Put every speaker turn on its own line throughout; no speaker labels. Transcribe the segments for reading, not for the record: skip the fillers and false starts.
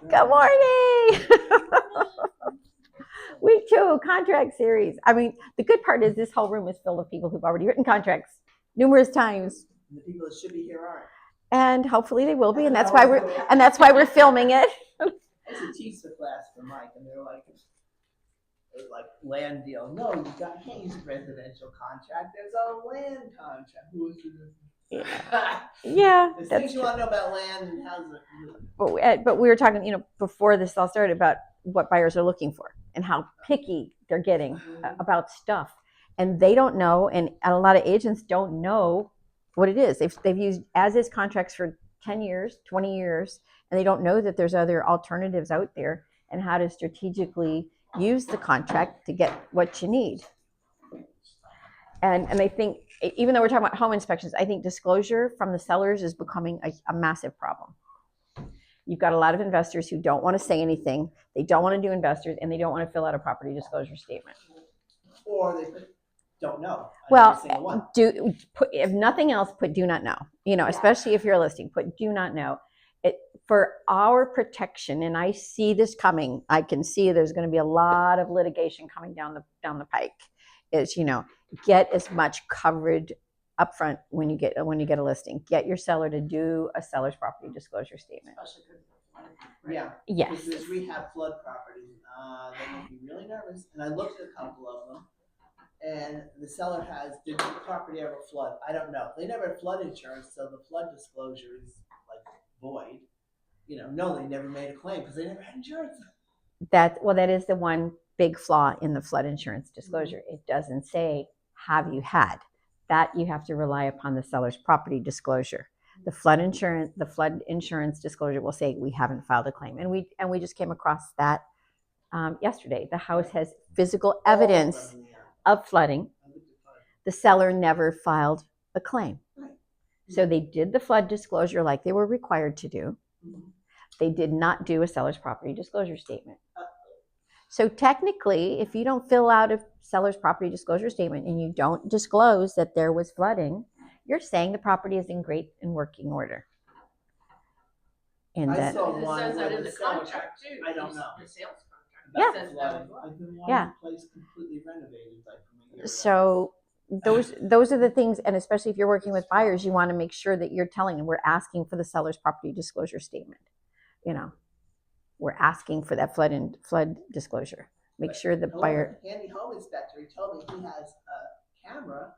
Good morning. Week 2 contract series. I mean, the good part is this whole room is filled with people who've already written contracts numerous times.
And the people that should be here aren't.
And hopefully they will be, and that's why we're filming it.
I used to teach the class for Mike, and they're like land deal. No, you can't use a residential contract. There's a land contract. Who is it?
Yeah.
There's things you want to know about land and houses.
But we were talking, before this all started about what buyers are looking for and how picky they're getting about stuff. And they don't know, and a lot of agents don't know what it is. They've used as-is contracts for 10 years, 20 years, and they don't know that there's other alternatives out there and how to strategically use the contract to get what you need. And I think, even though we're talking about home inspections, I think disclosure from the sellers is becoming a massive problem. You've got a lot of investors who don't want to say anything. They don't want to do investors, and they don't want to fill out a property disclosure statement.
Or they don't know.
Well, if nothing else, put do not know. Especially if you're a listing, put do not know. For our protection, and I see this coming. I can see there's going to be a lot of litigation coming down the pike. Is get as much coverage upfront when you get a listing. Get your seller to do a seller's property disclosure statement.
Yeah.
Yes.
Because we have flood properties. They make me really nervous. And I looked at a couple of them, and the seller did the property ever flood? I don't know. They never had flood insurance, so the flood disclosure is like void. No, they never made a claim because they never had insurance.
That is the one big flaw in the flood insurance disclosure. It doesn't say, have you had? That you have to rely upon the seller's property disclosure. The flood insurance disclosure will say we haven't filed a claim, and we just came across that yesterday. The house has physical evidence of flooding. The seller never filed a claim, so they did the flood disclosure like they were required to do. They did not do a seller's property disclosure statement. So technically, if you don't fill out a seller's property disclosure statement and you don't disclose that there was flooding, you're saying the property is in great and working order. And
I
that
saw
it
one
says that
where
in
the
the
seller,
contract too.
I don't know.
The sales contract.
Yeah.
Says that.
I've been wanting
Yeah.
the place completely renovated from a year
So those are the things, and especially if you're working with buyers, you want to make sure that you're telling them we're asking for the seller's property disclosure statement. We're asking for that flood disclosure. Make sure the buyer.
Handy home inspector, he told me he has a camera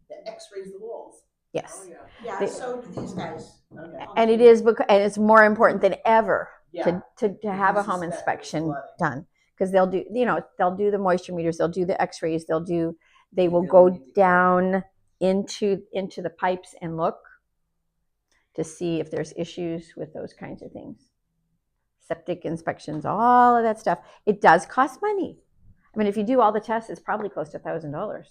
that X-rays the walls.
Yes.
Oh,
yeah. So do these guys.
Okay.
And it's more important than ever
Yeah.
to have a home inspection done, because they'll do the moisture meters, they'll do the X-rays, they will go down into the pipes and look to see if there's issues with those kinds of things. Septic inspections, all of that stuff. It does cost money. I mean, if you do all the tests, it's probably close to $1,000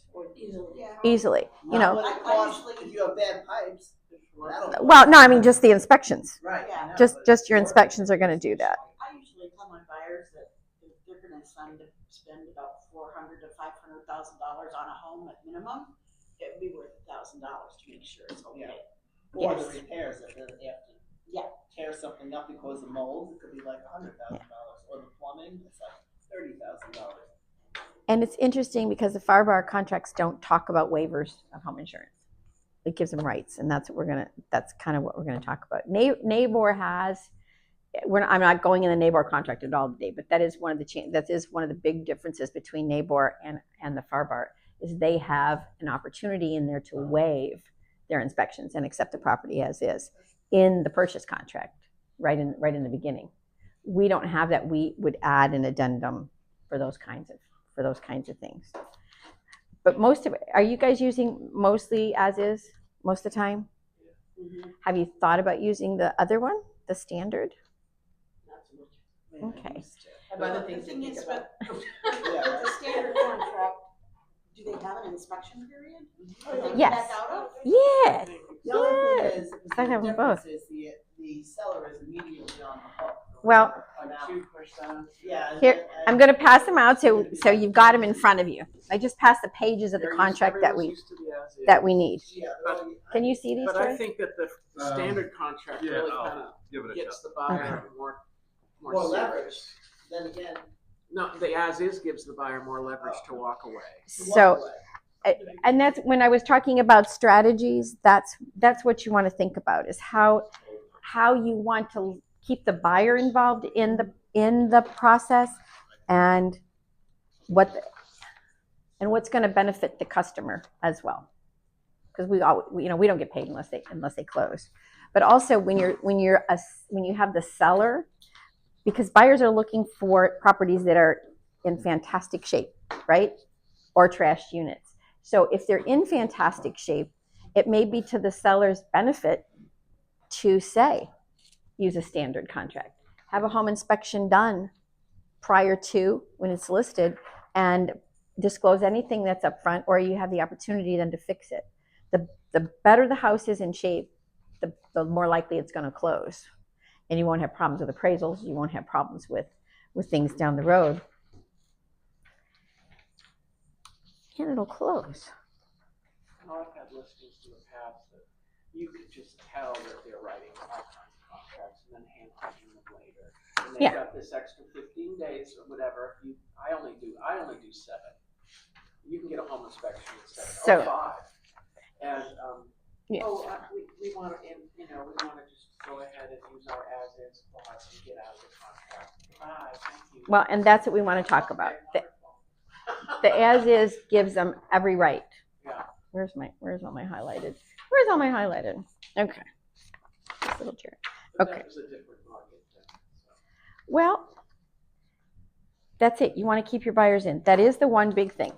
easily.
Not what it costs if you have bad pipes.
Well, no, I mean just the inspections.
Right.
Yeah.
Just your inspections are going to do that.
I usually tell my buyers that if they're going to spend about $400,000 to $500,000 on a home at minimum, it would be worth $1,000 to make sure it's okay.
Yeah. Or
Yes.
the repairs that they have to.
Yeah.
Tear something up because of mold, it could be like $100,000, or the plumbing, it's like $30,000.
And it's interesting because the FAR contracts don't talk about waivers of home insurance. It gives them rights, and that's kind of what we're gonna talk about. NABOR has. I'm not going in the NABOR contract at all today, but that is one of the big differences between NABOR and the FAR is they have an opportunity in there to waive their inspections and accept the property as is in the purchase contract, right in the beginning. We don't have that. We would add an addendum for those kinds of things. But are you guys using mostly as is most of the time?
Mm-hmm.
Have you thought about using the other one, the standard?
Not so much.
Okay.
Other
The
things to
thing
think
is,
about.
with the standard contract, do they have an inspection period? They
Yes.
back out of?
Yeah.
The only thing is,
I have them both.
the seller is immediately on the hook.
Well,
2%. Yeah.
Here, I'm going to pass them out so you've got them in front of you. I just passed the pages of the contract that we need.
Yeah,
Can you see these,
But
Troy?
I think that the standard contract really kind of
give it a
gets
shot.
the buyer more
More
serious.
leverage. Then again,
No, the as-is gives the buyer more leverage to walk away.
to walk
So,
away.
and that's when I was talking about strategies, that's what you want to think about, is how you want to keep the buyer involved in the process, and what's going to benefit the customer as well, because we don't get paid unless they close. But also when you have the seller, because buyers are looking for properties that are in fantastic shape, right? Or trashed units. So if they're in fantastic shape, it may be to the seller's benefit to say, use a standard contract, have a home inspection done prior to when it's listed, and disclose anything that's up front, or you have the opportunity then to fix it. The better the house is in shape, the more likely it's going to close. And you won't have problems with appraisals. You won't have problems with things down the road. And it'll close.
I've had listings in the past that you could just tell that they're writing all kinds of contracts and then hand printing them later. And they've got this extra 15 days or whatever. I only do 7. You can get a home inspection in 7 or 5. And we want to, we want to just go ahead and use our as-is clause and get out of the contract. Bye, thank you.
Well, and that's what we want to talk about. The as-is gives them every right.
Yeah.
Where's all my highlighted? Where's all my highlighted? Okay. This little chair. Okay.
That was a different market then, so.
Well, that's it. You want to keep your buyers in. That is the one big thing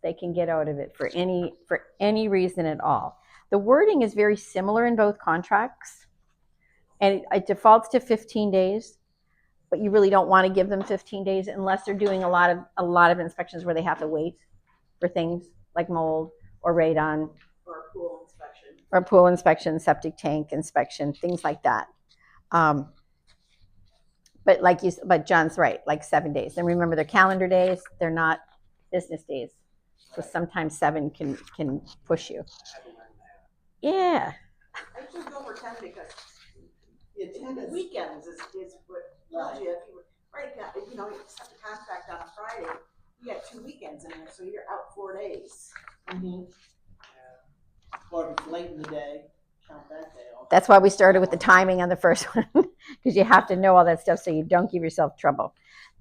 they can get out of it for any reason at all. The wording is very similar in both contracts, and it defaults to 15 days. But you really don't want to give them 15 days unless they're doing a lot of inspections where they have to wait for things like mold or radon
Or a pool inspection.
or pool inspection, septic tank inspection, things like that. But John's right, like 7 days. And remember, they're calendar days; they're not business days. So sometimes 7 can push you. Yeah.
I just go for 10 because
The attendance.
weekends is what tells you if you you set the contract on a Friday, you got 2 weekends in there, so you're out 4 days.
Mm-hmm. Or if it's late in the day, count that day off.
That's why we started with the timing on the first one, because you have to know all that stuff so you don't give yourself trouble.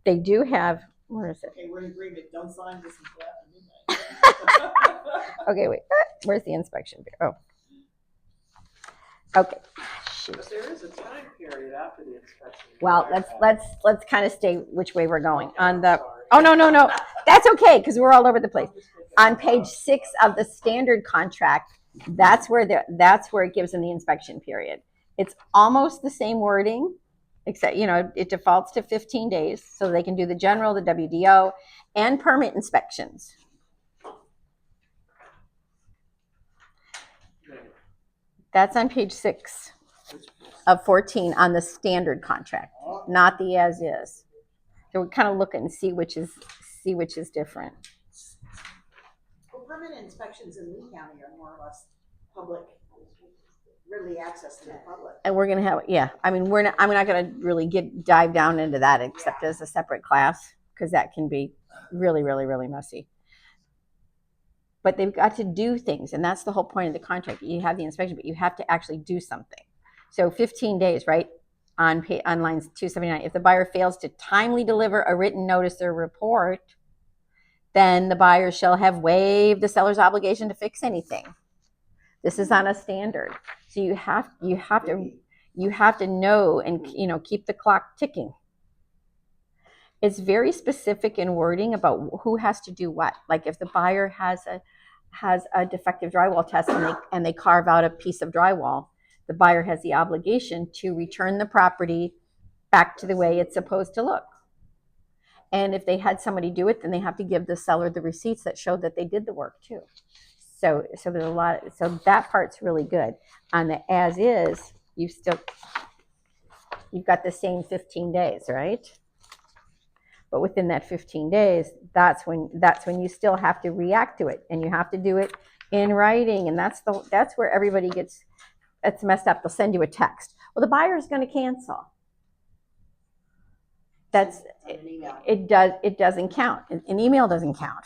They do have, where is it?
Okay, we're in agreement. Don't sign this until after midnight.
Okay, wait. Where's the inspection? Oh. Okay. Shoot.
But there is a time period after the inspection.
Well, let's kind of stay which way we're going.
Okay,
On the
sorry.
Oh, no. That's okay, because we're all over the place.
I'm just thinking
On
about
page 6 of the standard contract, that's where it gives them the inspection period. It's almost the same wording, except it defaults to 15 days, so they can do the general, the WDO, and permit inspections. That's on page 6 of 14 on the standard contract, not the as-is. So we kind of look and see which is different.
Well, permanent inspections in Lee County are more or less public, really access to the public.
And we're gonna have, I'm not gonna really dive down into that except as a separate class, because that can be really, really, really messy. But they've got to do things, and that's the whole point of the contract. You have the inspection, but you have to actually do something. So 15 days, right? On lines 279, if the buyer fails to timely deliver a written notice or report, then the buyer shall have waived the seller's obligation to fix anything. This is on a standard, so you have to know and keep the clock ticking. It's very specific in wording about who has to do what. Like if the buyer has a defective drywall test and they carve out a piece of drywall, the buyer has the obligation to return the property back to the way it's supposed to look. And if they had somebody do it, then they have to give the seller the receipts that show that they did the work too. So there's a lot. So that part's really good. On the as is, you've got the same 15 days, right? But within that 15 days, that's when you still have to react to it, and you have to do it in writing. And that's where everybody gets messed up. They'll send you a text. Well, the buyer is going to cancel. That's
on an email.
it doesn't count. An email doesn't count.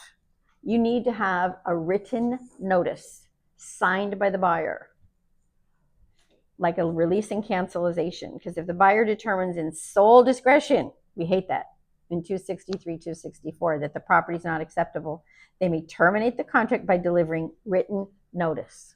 You need to have a written notice signed by the buyer, like a release and cancellation. Because if the buyer determines in sole discretion, we hate that, in 263, 264, that the property is not acceptable, they may terminate the contract by delivering written notice.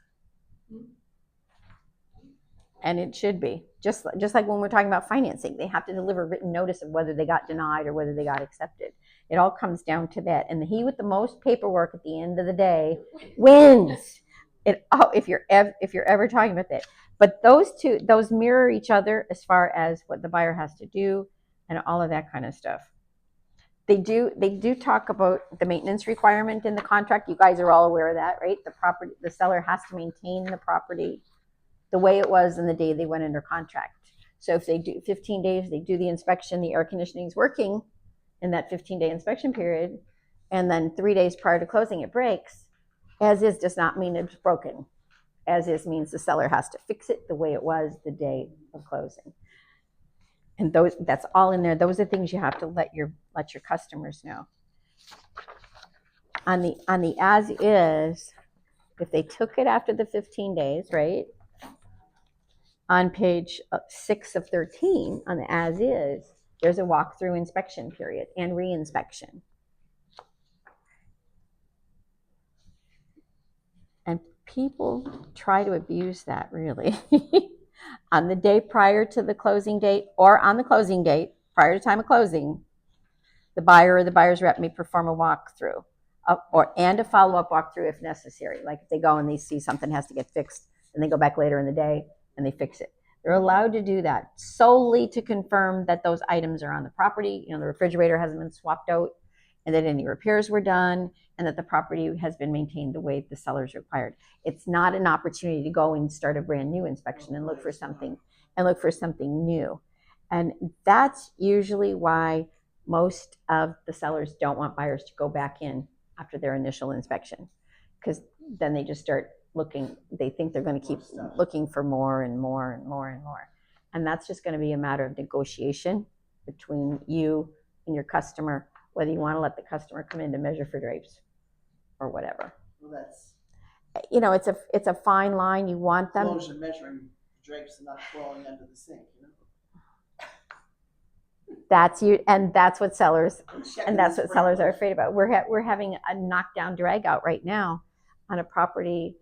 And it should be just like when we're talking about financing, they have to deliver written notice of whether they got denied or whether they got accepted. It all comes down to that, and he with the most paperwork at the end of the day wins. If you're ever talking about that, but those mirror each other as far as what the buyer has to do and all of that kind of stuff. They do talk about the maintenance requirement in the contract. You guys are all aware of that, right? The seller has to maintain the property the way it was in the day they went under contract. So if they do 15 days, they do the inspection, the air conditioning is working in that 15-day inspection period, and then 3 days prior to closing it breaks, as is does not mean it's broken. As is means the seller has to fix it the way it was the day of closing. And that's all in there. Those are things you have to let your customers know. On the as is, if they took it after the 15 days, right? On page 6 of 13, on the as is, there's a walkthrough inspection period and reinspection. And people try to abuse that, really. On the day prior to the closing date or on the closing date, prior to time of closing, the buyer or the buyer's rep may perform a walkthrough and a follow-up walkthrough if necessary. Like if they go and they see something has to get fixed and they go back later in the day and they fix it. They're allowed to do that solely to confirm that those items are on the property, the refrigerator hasn't been swapped out, and that any repairs were done, and that the property has been maintained the way the seller's required. It's not an opportunity to go and start a brand new inspection and look for something new. And that's usually why most of the sellers don't want buyers to go back in after their initial inspection, because then they just start looking. They think they're going to keep looking for more and more and more and more, and that's just going to be a matter of negotiation between you and your customer, whether you want to let the customer come in to measure for drapes or whatever.
Well, that's
It's a fine line. You want them.
closure measuring drapes and not crawling under the sink.
That's you, and that's what sellers
Checking
and that's
the
what sellers are
sprinklers.
afraid about. We're having a knockdown drag out right now on a property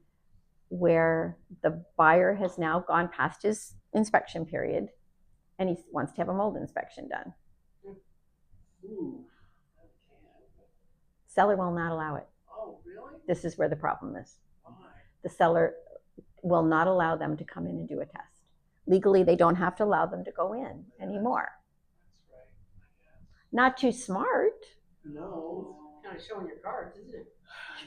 where the buyer has now gone past his inspection period and he wants to have a mold inspection done.
Ooh.
Seller will not allow it.
Oh, really?
This is where the problem is.
Why?
The seller will not allow them to come in and do a test. Legally, they don't have to allow them to go in anymore.
That's right, I guess.
Not too smart.
No.
Kind of showing your cards, isn't it?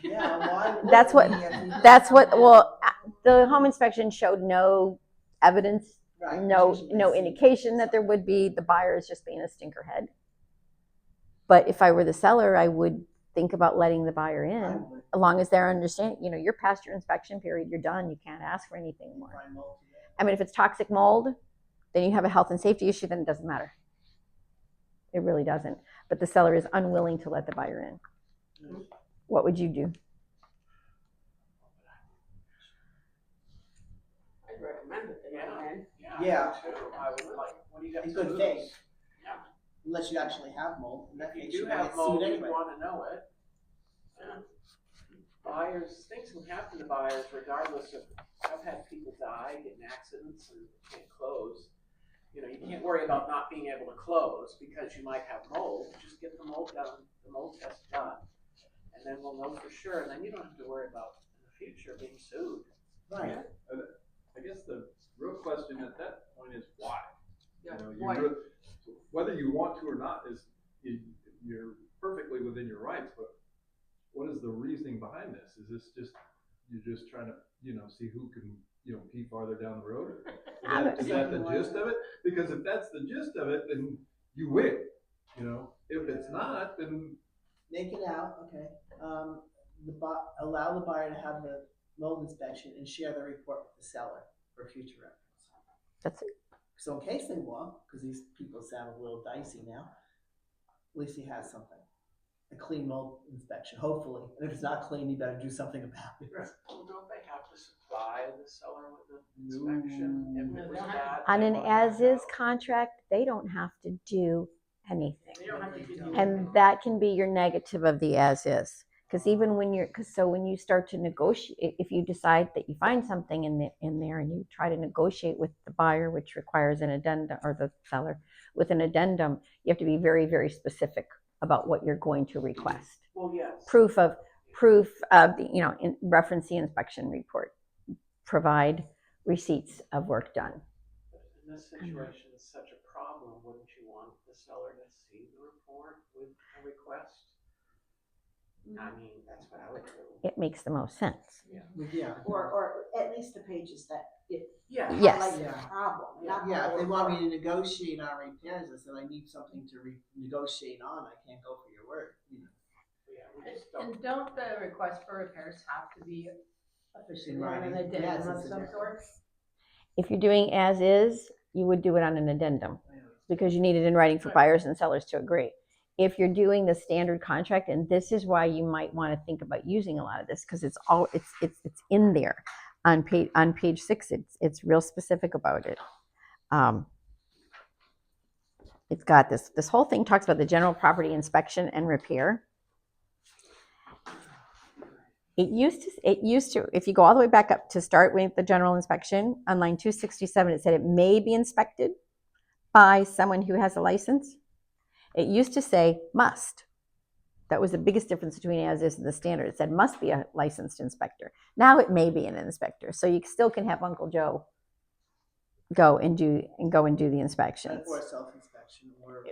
Yeah, why would
That's what-
we if we
That's what,
don't
well, the home inspection showed no evidence,
have- right,
no
usually they see
indication that there would be. The buyer is just being a stinkerhead. But if I were the seller, I would think about letting the buyer
I
in,
would
as long as they're understanding, you're past your inspection period, you're done, you can't ask for anything more.
find mold today.
I mean, if it's toxic mold, then you have a health and safety issue, then it doesn't matter. It really doesn't. But the seller is unwilling to let the buyer in. What would you do?
I'd recommend it.
Yeah.
me too. I would like, what do you got
In
to
good
lose?
faith.
Yeah.
Unless you actually have mold. In that
If you
case,
do
you're gonna
have
get
mold,
sued
you
anyway.
want to know it. Yeah. Things can happen to buyers regardless of, I've had people die, get in accidents and can't close. You can't worry about not being able to close because you might have mold. Just get the mold test done. And then we'll know for sure, and then you don't have to worry about in the future being sued.
Right.
I guess the real question at that point is why?
Yeah,
You
why?
whether you want to or not you're perfectly within your rights, but what is the reasoning behind this? Is this just, you're just trying to, see who can, pee farther down the road? Is that the gist of it? Because if that's the gist of it, then you win. If it's not, then
Make it out, okay. Allow the buyer to have the mold inspection and share the report with the seller for future reference.
That's it.
So in case they want, because these people sound a little dicey now, at least he has something. A clean mold inspection, hopefully. And if it's not clean, you better do something about it.
Well, don't they have to supply the seller with an inspection? If
No,
it
they
was
don't
bad,
On
they
an
want it back
as-is
out?
contract, they don't have to do anything.
They don't have to give you.
And that can be your negative of the as-is. Because even when when you start to negotiate, if you decide that you find something in there and you try to negotiate with the buyer, which requires an addendum, or the seller with an addendum, you have to be very, very specific about what you're going to request.
Well, yes.
Proof of the, reference the inspection report. Provide receipts of work done.
But in this situation, it's such a problem, wouldn't you want the seller to see the report with a request? I mean, that's what I would do.
It makes the most sense.
Yeah.
Or at least the pages that it
Yeah.
Yes.
highlight the
Yeah.
problem. not the
Yeah, if
whole
they want
report.
me to negotiate on repairs, I said I need something to negotiate on. I can't go for your word.
Yeah, we just don't.
And don't the requests for repairs have to be officially
In
on an
writing.
addendum
Yes,
of
it's
some
a-
sort?
If you're doing as is, you would do it on an addendum because you need it in writing for buyers and sellers to agree. If you're doing the standard contract, and this is why you might want to think about using a lot of this, because it's in there on page 6. It's real specific about it. It's got this whole thing talks about the general property inspection and repair. It used to, if you go all the way back up to start with the general inspection on line 267, it said it may be inspected by someone who has a license. It used to say must. That was the biggest difference between as is and the standard. It said must be a licensed inspector. Now it may be an inspector. So you still can have Uncle Joe go and do the inspections.
Or self-inspection.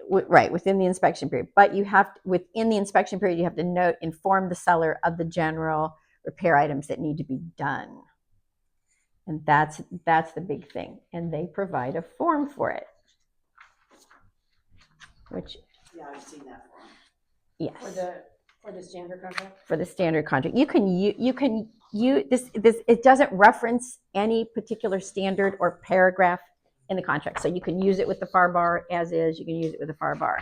Right, within the inspection period. But you have within the inspection period, you have to inform the seller of the general repair items that need to be done. And that's the big thing. And they provide a form for it. Which,
Yeah, I've seen that form.
yes.
For the standard contract?
For the standard contract. You can use this, it doesn't reference any particular standard or paragraph in the contract. So you can use it with the FAR bar as is, you can use it with the FAR bar.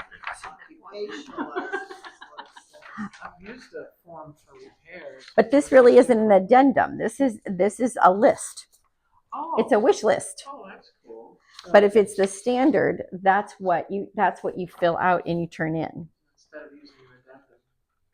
I've used a form for repairs.
But this really isn't an addendum. This is a list.
Oh.
It's a wish list.
Oh, that's cool.
But if it's the standard, that's what you fill out and you turn in.
Instead of using an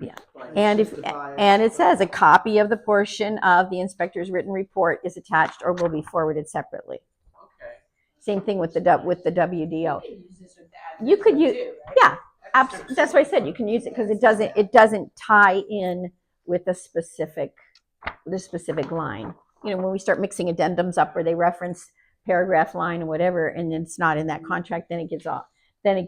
addendum.
Right,
And it says a copy of the portion of the inspector's written report is attached or will be forwarded separately.
Okay.
Same thing with the WDO.
You can use this with the
You could use,
too, right?
yeah, absolutely. That's why I said you can use it because it doesn't tie in with the specific line. You know, when we start mixing addendums up where they reference paragraph, line, or whatever, and it's not in that contract, then it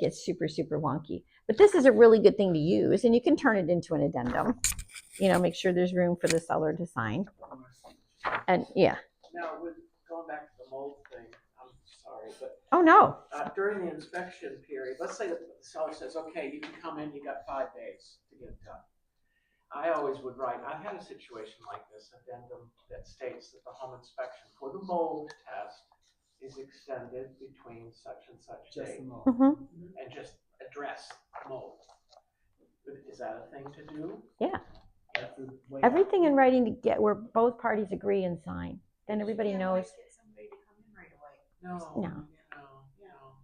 gets super, super wonky. But this is a really good thing to use, and you can turn it into an addendum. You know, make sure there's room for the seller to sign. And yeah.
Now, with going back to the mold thing, I'm sorry, but
Oh no.
during the inspection period, let's say that the seller says, okay, you can come in, you got 5 days to get it done. I always would write, I've had a situation like this, addendum that states that the home inspection for the mold test is extended between such and such
Just
date,
a moment.
Mm-hmm.
and just address mold. Is that a thing to do?
Yeah.
That's the way-
Everything in writing to get where both parties agree and sign. Then everybody
You can't
knows.
always get somebody to come in right away.
No.
No.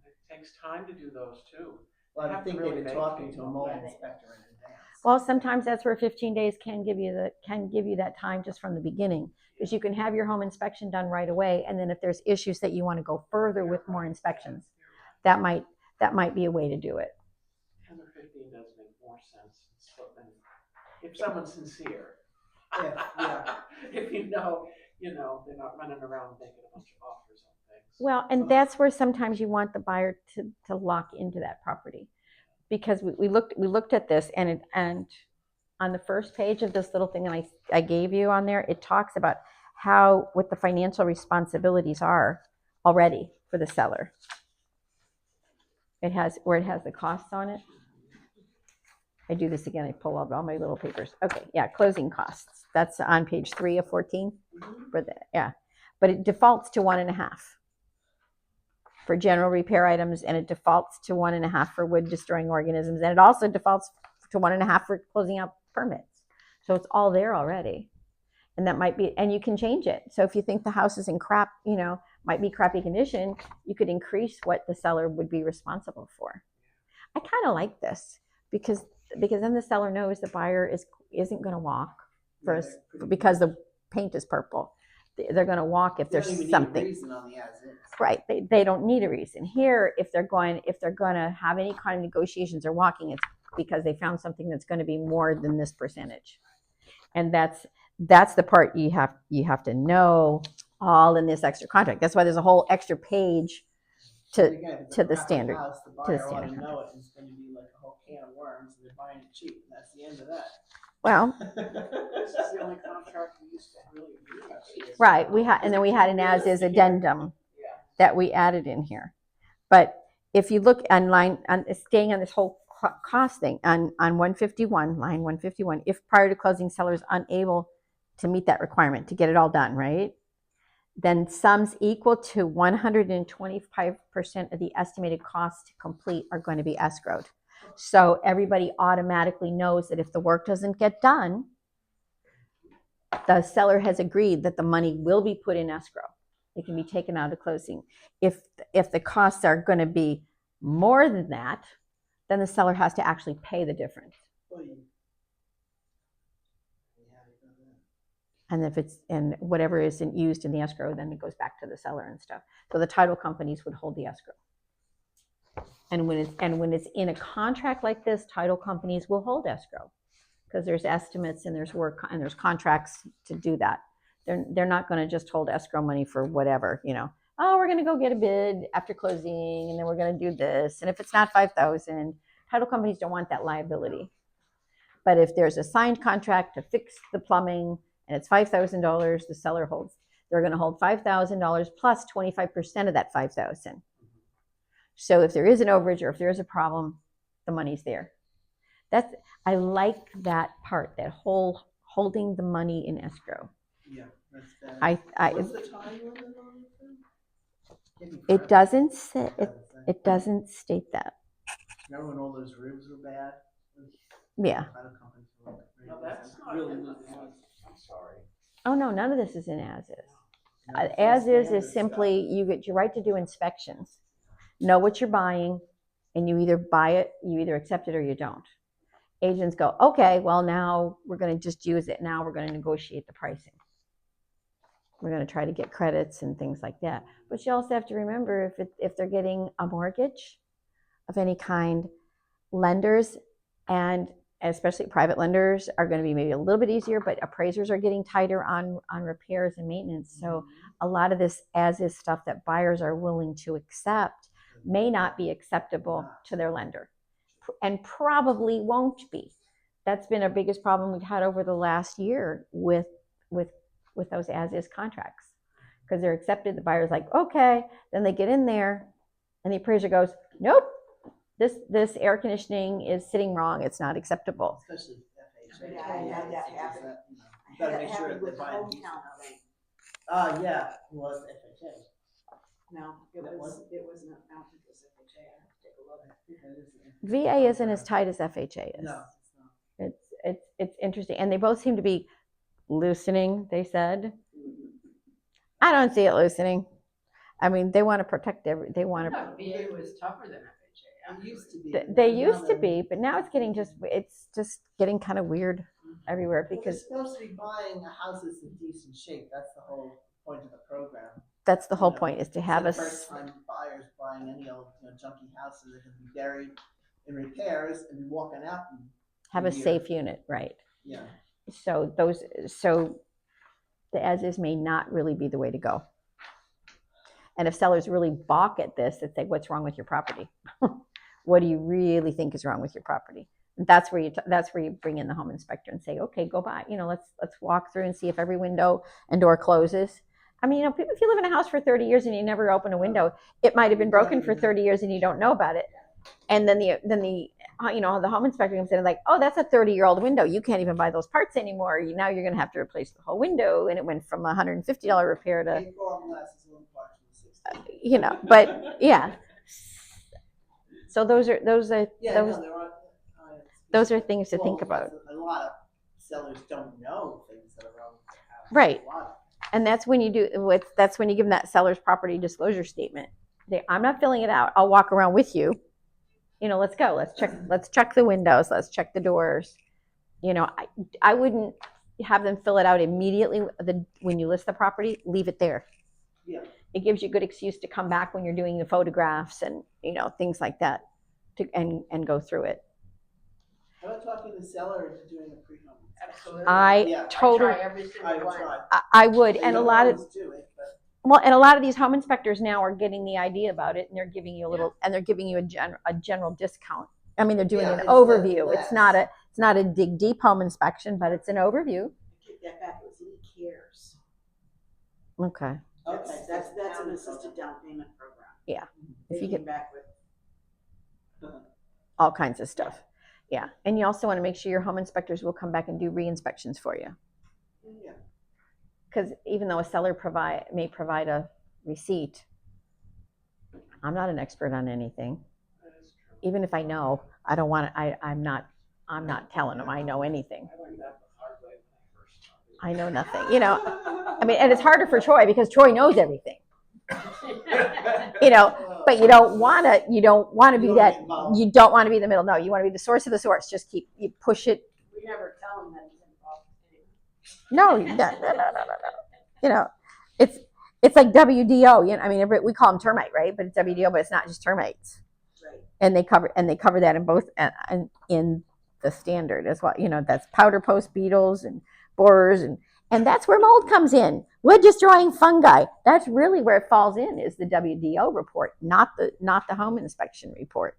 It takes time to do those too.
Well, I
have to
think
really
they've been
make
talking
it.
to a mold inspector in advance.
Well, sometimes that's where 15 days can give you that time just from the beginning, because you can have your home inspection done right away, and then if there's issues that you want to go further with more inspections, that might be a way to do it.
10 or 15 does make more sense. If someone's sincere.
Yeah.
If you know, they're not running around making a bunch of offers on things.
Well, and that's where sometimes you want the buyer to lock into that property, because we looked at this, and on the first page of this little thing that I gave you on there, it talks about what the financial responsibilities are already for the seller. It has the costs on it. I do this again. I pull out all my little papers. Okay, yeah, closing costs. That's on page 3 of 14 for but it defaults to 1.5 for general repair items, and it defaults to 1.5 for wood destroying organisms, and it also defaults to 1.5 for closing out permits. So it's all there already. And that might be, and you can change it. So if you think the house is in crap, might be crappy condition, you could increase what the seller would be responsible for. I kind of like this because then the seller knows the buyer isn't going to walk because the paint is purple. They're going to walk if there's something.
Need a reason on the as is.
Right. They don't need a reason. Here, if they're going to have any kind of negotiations or walking, it's because they found something that's going to be more than this percentage. And that's the part you have to know all in this extra contract. That's why there's a whole extra page to the standard.
House, the buyer ought to know it. It's going to be like a whole can of worms, and they're buying it cheap, and that's the end of that.
Well,
This is the only contract we used to really do.
right. And then we had an as-is addendum that we added in here. But if you look staying on this whole cost thing on 151, line 151, if prior to closing seller is unable to meet that requirement to get it all done, right? Then sums equal to 125% of the estimated cost to complete are going to be escrowed. So everybody automatically knows that if the work doesn't get done, the seller has agreed that the money will be put in escrow. It can be taken out of closing. If the costs are going to be more than that, then the seller has to actually pay the difference. And and whatever isn't used in the escrow, then it goes back to the seller and stuff. So the title companies would hold the escrow. And when it's in a contract like this, title companies will hold escrow because there's estimates and there's work and there's contracts to do that. They're not going to just hold escrow money for whatever, Oh, we're going to go get a bid after closing, and then we're going to do this. And if it's not $5,000, title companies don't want that liability. But if there's a signed contract to fix the plumbing and it's $5,000, the seller holds. They're going to hold $5,000 plus 25% of that $5,000. So if there is an overage or if there is a problem, the money's there. I like that part, that whole holding the money in escrow.
Yeah, that's bad. What's the time limit on it?
It doesn't say it doesn't state that.
Remember when all those roofs were bad?
Yeah.
No, that's not really I'm sorry.
Oh no, none of this is in as is. As is simply you get your right to do inspections, know what you're buying, and you either buy it, you either accept it or you don't. Agents go, okay, well now we're going to just use it. Now we're going to negotiate the pricing. We're going to try to get credits and things like that. But you also have to remember if they're getting a mortgage of any kind, lenders and especially private lenders are going to be maybe a little bit easier, but appraisers are getting tighter on repairs and maintenance. So a lot of this as is stuff that buyers are willing to accept may not be acceptable to their lender and probably won't be. That's been our biggest problem we've had over the last year with those as is contracts, because they're accepted. The buyer's like, okay, then they get in there and the appraiser goes, nope, this air conditioning is sitting wrong. It's not acceptable.
Especially FHA.
Yeah, I had that happen.
You gotta make sure that they're buying decent. Yeah, well, it's FHA.
No, it was not, I don't think it was FHA. I have to take a look.
VA isn't as tight as FHA is.
No, it's not.
It's interesting, and they both seem to be loosening. They said, I don't see it loosening. I mean, they want to protect they want to.
No, VA was tougher than FHA.
It used to be.
They used to be, but now it's just getting kind of weird everywhere because
they're supposed to be buying a house that's in decent shape. That's the whole point of the program.
That's the whole point, is to have
the first time buyers buying any old junky houses that can be buried in repairs and be walking out and
have a safe unit, right?
Yeah.
So the as is may not really be the way to go. And if sellers really balk at this, they say, what's wrong with your property? What do you really think is wrong with your property? And that's where you bring in the home inspector and say, okay, go by, let's walk through and see if every window and door closes. I mean, if you live in a house for 30 years and you never open a window, it might have been broken for 30 years and you don't know about it. And then the home inspector comes in and like, oh, that's a 30-year-old window. You can't even buy those parts anymore. Now you're going to have to replace the whole window. And it went from $150 repair to But yeah. So those are
Yeah,
those
no, there are.
those are things to think
Well,
about.
A lot of sellers don't know things that are wrong with their house.
Right.
A lot.
And that's when you that's when you give them that seller's property disclosure statement. I'm not filling it out. I'll walk around with you. Let's go. Let's check the windows. Let's check the doors. I wouldn't have them fill it out immediately when you list the property. Leave it there.
Yeah.
It gives you a good excuse to come back when you're doing the photographs and things like that, and go through it.
How about talking to the seller into doing a pre-home inspection?
I totally.
I try every
I
single
would
one.
try.
I would,
They
and a
don't
lot of
always do it, but
well, and a lot of these home inspectors now are getting the idea about it, and they're giving you a general discount. I mean, they're doing
Yeah,
an
it's
overview.
less.
It's not a deep home inspection, but it's an overview.
Take that back, it was e-cares.
Okay.
Okay, that's an assisted down payment program.
Yeah.
They
If you
came
get
back with,
all kinds of stuff. Yeah. And you also want to make sure your home inspectors will come back and do re-inspections for you.
yeah.
Because even though a seller may provide a receipt, I'm not an expert on anything.
That is true.
Even if I know, I don't want to. I'm not telling them I know anything.
I learned that the hard way when I first started.
I know nothing. I mean, and it's harder for Troy because Troy knows everything. But you don't want to be that. You don't want to be the middle. No, you want to be the source of the source. Just you push it.
We never tell them that he's involved.
No. It's like WDO. I mean, we call them termite, right? But it's WDO, but it's not just termites.
right,
And they cover that in both and in the standard as well. That's powder post beetles and borers and that's where mold comes in. Wood destroying fungi. That's really where it falls in is the WDO report, not the home inspection report.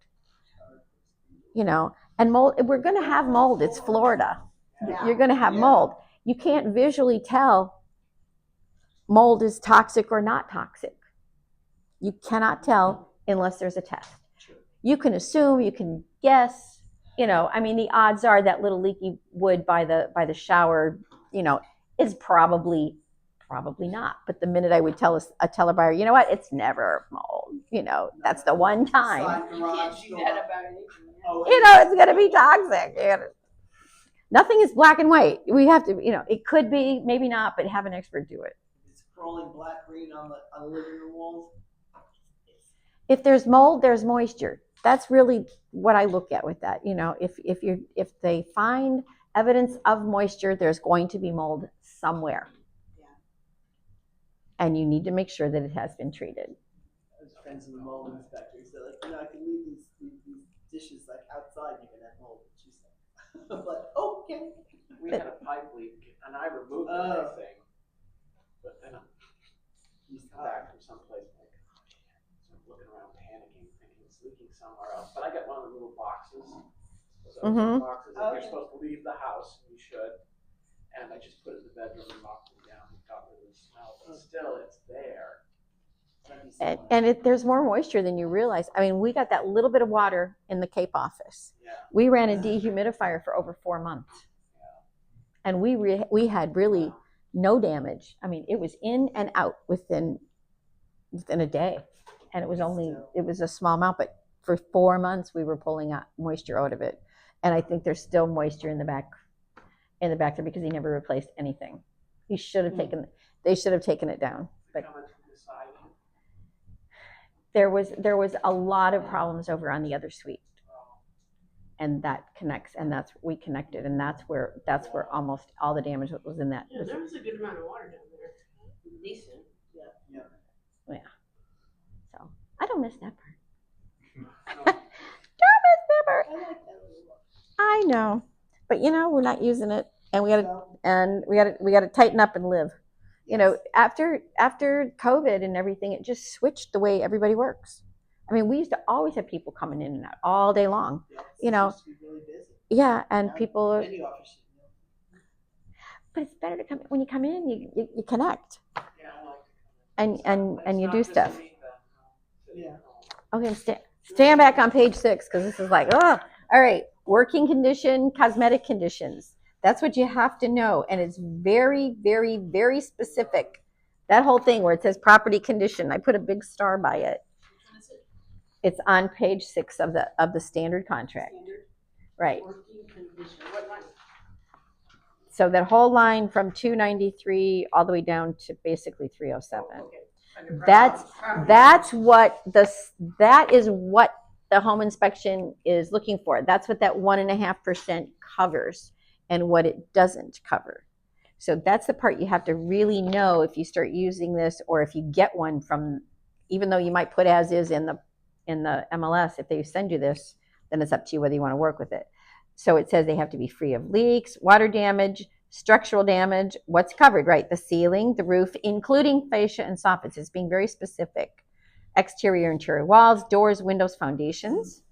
And mold. We're going to have mold. It's Florida.
Yeah.
You're going to have mold. You can't visually tell mold is toxic or not toxic. You cannot tell unless there's a test. You can assume, you can guess. I mean, the odds are that little leaky wood by the shower, is probably not. But the minute I would tell a buyer, you know what, it's never mold. That's the one time.
Side
You
garage
can't do
door.
that about anything.
Oh,
It's going to be toxic. Nothing is black and white. We have to, it could be, maybe not, but have an expert do it.
It's crawling black green on the living room walls.
If there's mold, there's moisture. That's really what I look at with that. If they find evidence of moisture, there's going to be mold somewhere.
Yeah.
And you need to make sure that it has been treated.
I was friends with the mold inspectors. They're like, I can leave these dishes like outside. You're gonna have mold. She's like, I'm like, okay.
We had a pipe leak and I removed
Oh.
everything. But then he's come back from someplace like, oh shit. So I'm looking around panicking, thinking it's leaking somewhere else. But I got one of the little boxes. So
Mhm.
boxes that you're supposed to leave the house, and you should. And I just put it in the bedroom and locked it down and got rid of the smell. But still, it's there.
And there's more moisture than you realize. I mean, we got that little bit of water in the Cape office.
Yeah.
We ran a dehumidifier for over 4 months. And we had really no damage. I mean, it was in and out within a day. And it was a small amount, but for 4 months we were pulling out moisture out of it. And I think there's still moisture in the back there because he never replaced anything. They should have taken it down. But
Coming from the side.
there was a lot of problems over on the other suite. And that connects, and we connected, and that's where almost all the damage was in that.
Yeah, there was a good amount of water down there. Decent.
Yeah.
So I don't miss that part.
No.
Don't miss that part.
I like that little book.
I know, but we're not using it, and we
So,
gotta tighten up and live. After COVID and everything, it just switched the way everybody works. I mean, we used to always have people coming in and out all day long.
yeah, it's supposed to be really busy.
Yeah, and
Now,
people.
Many offices,
But it's better to come when you come in. You connect
Yeah, I like to come in.
and you
It's
do
not just
stuff.
me that,
Yeah.
Okay, stand back on page 6 because this is like, oh, all right. Working condition, cosmetic conditions. That's what you have to know, and it's very, very, very specific That whole thing where it says property condition, I put a big star by it. It's on page 6 of the standard contract.
Standard
Right.
working condition, what line?
So that whole line from 293 all the way down to basically 307.
Okay.
That is what the home inspection is looking for. That's what that 1.5% covers and what it doesn't cover. So that's the part you have to really know if you start using this, or if you get one from, even though you might put as is in the MLS, if they send you this, then it's up to you whether you want to work with it. So it says they have to be free of leaks, water damage, structural damage, what's covered, right? The ceiling, the roof, including fascia and soffits. It's being very specific. Exterior, interior walls, doors, windows, foundations,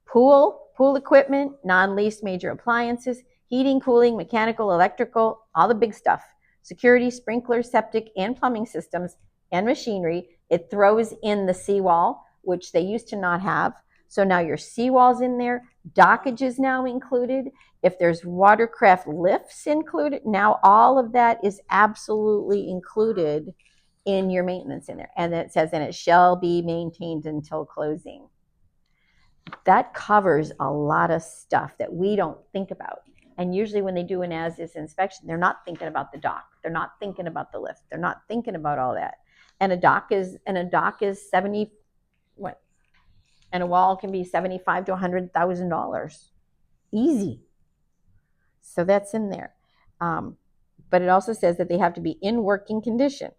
pool equipment, non-leased major appliances, heating, cooling, mechanical, electrical, all the big stuff. Security, sprinklers, septic, and plumbing systems, and machinery. It throws in the seawall, which they used to not have. So now your seawall's in there. Dockage is now included. If there's watercraft lifts included, now all of that is absolutely included in your maintenance in there. And it says, and it shall be maintained until closing. That covers a lot of stuff that we don't think about. And usually when they do an as-is inspection, they're not thinking about the dock. They're not thinking about the lift. They're not thinking about all that. And a dock is 70, what? And a wall can be $75,000 to $100,000. Easy. So that's in there. But it also says that they have to be in working condition.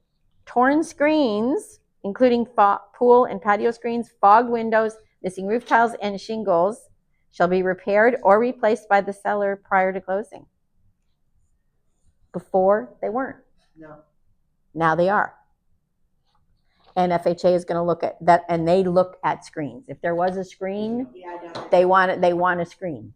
Torn screens, including pool and patio screens, fogged windows, missing roof tiles and shingles, shall be repaired or replaced by the seller prior to closing. Before, they weren't.
No.
Now they are. And FHA is going to look at that, and they look at screens. If there was a screen, they want a screen.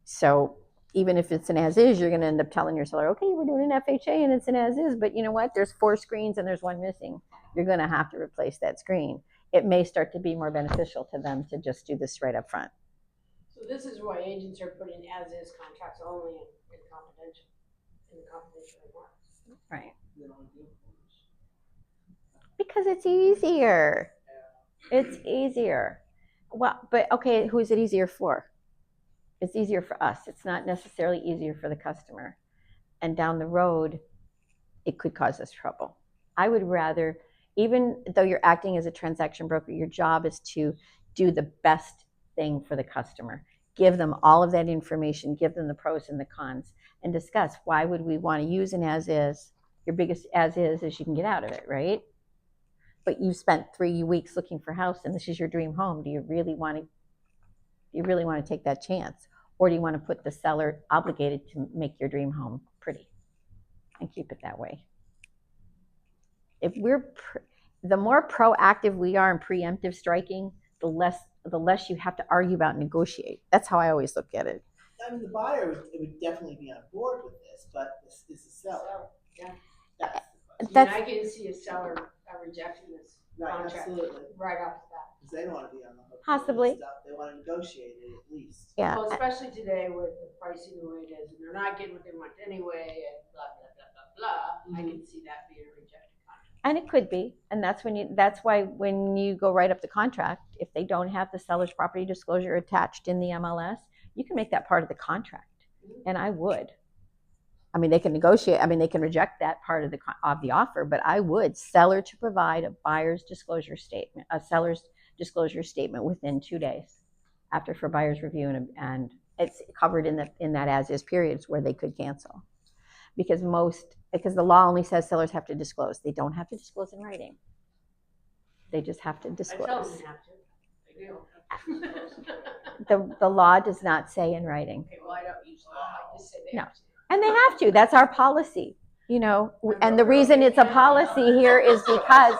So even if it's an as-is, you're going to end up telling your seller, okay, we're doing an FHA and it's an as-is, but you know what? There's 4 screens and there's 1 missing. You're going to have to replace that screen. It may start to be more beneficial to them to just do this right up front.
So this is why agents are putting as-is contracts only in the confidential remarks.
Right.
They don't do it.
Because it's easier. It's easier. Well, but okay, who is it easier for? It's easier for us. It's not necessarily easier for the customer. And down the road, it could cause us trouble. I would rather, even though you're acting as a transaction broker, your job is to do the best thing for the customer. Give them all of that information, give them the pros and the cons, and discuss why would we want to use an as-is. Your biggest as-is you can get out of it, right? But you spent 3 weeks looking for a house and this is your dream home. Do you really want to take that chance? Or do you want to put the seller obligated to make your dream home pretty and keep it that way? If the more proactive we are in preemptive striking, the less you have to argue about and negotiate. That's how I always look at it.
I mean, the buyer would definitely be on board with this, but this is the seller.
Yeah.
That's the question.
I can see a seller rejecting this
Right,
contract
absolutely.
right off the bat.
Because they don't want to be on the hook.
Possibly.
For this stuff. They want to negotiate it at least.
Yeah.
Well, especially today with the pricing the way it is, and they're not getting what they want anyway, and blah, blah, blah, blah, blah. I can see that being a rejected contract.
And it could be. And that's why when you go write up the contract, if they don't have the seller's property disclosure attached in the MLS, you can make that part of the contract. And I would. I mean, they can negotiate. I mean, they can reject that part of the offer, but I would. Seller to provide a seller's disclosure statement within 2 days after for buyer's review, and it's covered in that as-is periods where they could cancel. Because the law only says sellers have to disclose. They don't have to disclose in writing. They just have to
I tell
disclose.
them they have to. They do.
The law does not say in writing.
Okay, well, I don't use law. I just say they
No.
have to.
And they have to. That's our policy, and the reason it's a policy here is because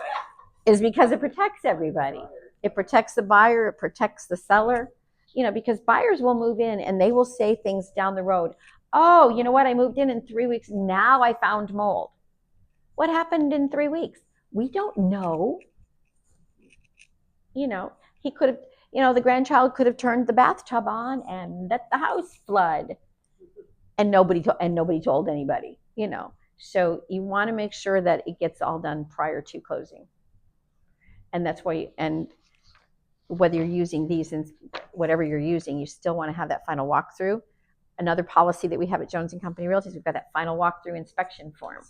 it protects everybody. It protects the buyer, it protects the seller, because buyers will move in and they will say things down the road. Oh, you know what? I moved in 3 weeks. Now I found mold. What happened in 3 weeks? We don't know. He could have, the grandchild could have turned the bathtub on and let the house flood. And nobody told anybody, So you want to make sure that it gets all done prior to closing. And that's why, and whether you're using these and whatever you're using, you still want to have that final walkthrough. Another policy that we have at Jones and Company Realty is we've got that final walkthrough inspection form.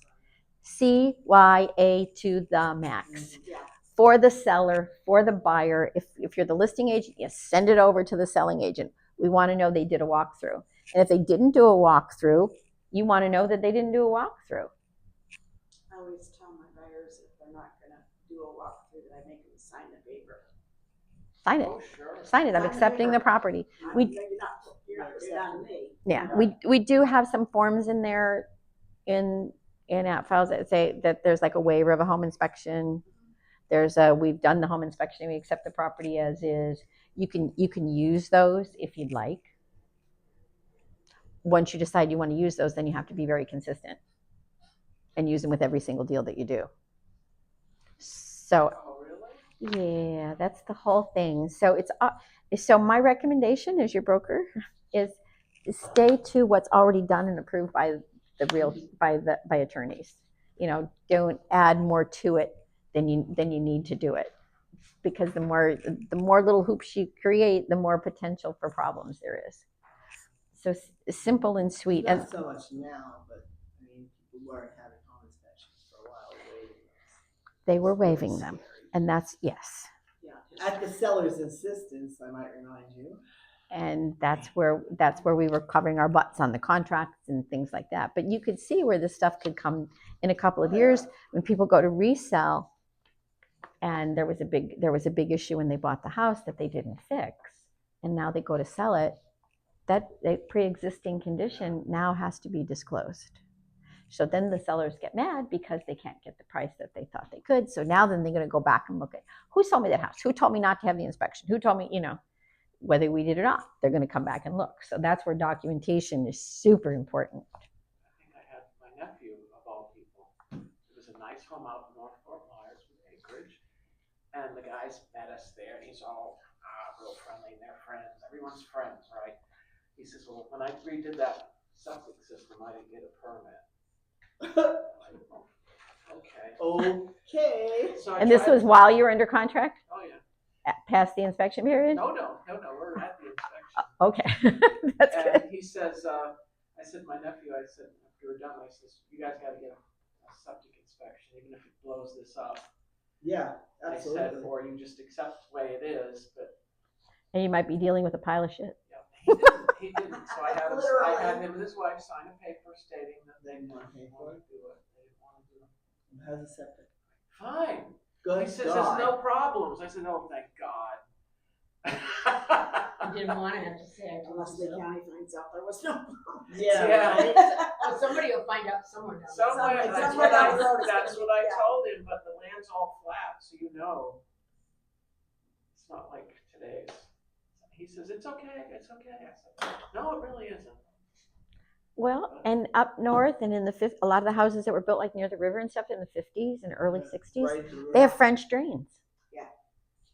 CYA to the max.
Yeah.
For the seller, for the buyer. If you're the listing agent, you send it over to the selling agent. We want to know they did a walkthrough. And if they didn't do a walkthrough, you want to know that they didn't do a walkthrough.
I always tell my buyers if they're not gonna do a walkthrough, that I make them sign the paper.
Sign it.
Oh, sure.
Sign it. I'm
Sign the
accepting the
paper.
property. We-
You're not putting it on me.
Yeah, we do have some forms in there in app files that say that there's like a waiver of a home inspection. We've done the home inspection, we accept the property as is. You can use those if you'd like. Once you decide you want to use those, then you have to be very consistent and use them with every single deal that you do. So
Oh, really?
yeah, that's the whole thing. So so my recommendation as your broker is stay to what's already done and approved by attorneys. Don't add more to it than you need to do it, because the more little hoops you create, the more potential for problems there is. So simple and sweet.
Not
And
so much now, but I mean, people weren't having home inspections for a while.
they were
It's really
waiving them,
scary.
and that's yes.
Yeah, at the seller's insistence, I might remind you.
And that's where we were covering our butts on the contracts and things like that. But you could see where this stuff could come in a couple of years when people go to resell. And there was a big issue when they bought the house that they didn't fix, and now they go to sell it. That pre-existing condition now has to be disclosed. So then the sellers get mad because they can't get the price that they thought they could. So now then they're going to go back and look at who sold me that house, who told me not to have the inspection, who told me, whether we did or not. They're going to come back and look. So that's where documentation is super important.
I think I had my nephew, of all people. It was a nice home out in North Fort Myers with acreage. And the guys met us there, and he's all real friendly, and they're friends. Everyone's friends, right? He says, well, when I redid that septic system, I didn't get a permit. Okay.
Okay.
So I
And this
tried-
was while you were under contract,
Oh, yeah.
past the inspection period?
No, we're at the inspection.
Okay, that's good.
And he says, I said, my nephew, I said, after we're done, I says, you guys gotta get a septic inspection, even if it blows this up.
Yeah,
I said,
absolutely.
or you just accept the way it is, but
And you might be dealing with a pile of shit.
yeah, he didn't. So I had him and his wife sign a paper stating that they didn't want to do it. They didn't want to do it.
How's the septic?
Fine.
Good
He says,
God.
there's no problems. I said, oh, thank God.
I didn't want to have to say.
Unless the county finds out there was no.
Yeah,
Yeah.
right?
Well, somebody will find out somewhere down there.
Somewhere,
Somewhere
that's
down
what I,
the road it's
that's
gonna
what I
be, yeah.
told him, but the land's all flat, so you know. It's not like today's. He says, it's okay. I said, no, it really isn't.
Well, and up north and in a lot of the houses that were built like near the river and stuff in the 50s and early 60s,
Right,
they have French drains.
Yeah.